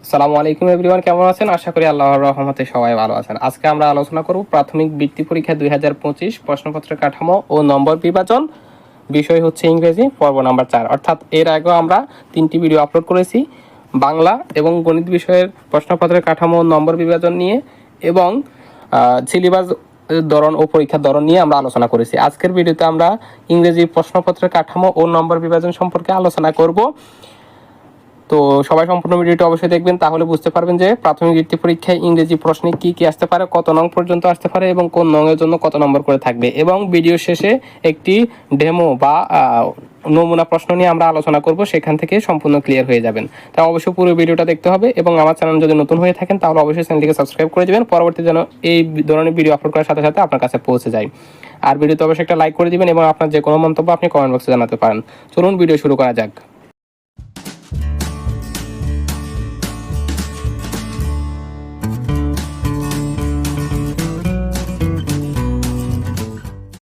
আসসালামু আলাইকুম এভরিওয়ান, কেমন আছেন? আশা করি আল্লাহর রহমতে সবাই ভালো আছেন। আজকে আমরা আলোচনা করব প্রাথমিক বৃত্তি পরীক্ষা 2025 প্রশ্নপত্রের কাঠামো ও নম্বর বিভাজন। বিষয় হচ্ছে ইংরেজি, পর্ব নাম্বার 4। অর্থাৎ এর আগেও আমরা 3টি ভিডিও আপলোড করেছি বাংলা এবং গণিত বিষয়ের প্রশ্নপত্রের কাঠামো ও নম্বর বিভাজন নিয়ে, এবং সিলেবাস ধরন ও পরীক্ষার ধরন নিয়ে আমরা আলোচনা করেছি। আজকের ভিডিওতে আমরা ইংরেজি প্রশ্নপত্রের কাঠামো ও নম্বর বিভাজন সম্পর্কে আলোচনা করব। তো সবাই সম্পূর্ণ ভিডিওটি অবশ্যই দেখবেন, তাহলে বুঝতে পারবেন যে প্রাথমিক বৃত্তি পরীক্ষায় ইংরেজি প্রশ্নে কি কি আসতে পারে, কত নং পর্যন্ত আসতে পারে এবং কোন নংয়ের জন্য কত নম্বর করে থাকবে। এবং ভিডিও শেষে একটি ডেমো বা নমুনা প্রশ্ন নিয়ে আমরা আলোচনা করব, সেখান থেকে সম্পূর্ণ ক্লিয়ার হয়ে যাবেন। তাই অবশ্যই পুরো ভিডিওটা দেখতে হবে এবং আমার চ্যানেল যদি নতুন হয়ে থাকেন তাহলে অবশ্যই চ্যানেলটিকে সাবস্ক্রাইব করে দেবেন, পরবর্তী যেন এই ধরনের ভিডিও আপলোড করার সাথে সাথে আপনার কাছে পৌঁছে যায়। আর ভিডিওতে অবশ্যই একটা লাইক করে দিবেন এবং আপনার যে কোনো মন্তব্য আপনি কমেন্ট বক্সে জানাতে পারেন। চলুন ভিডিও শুরু করা যাক।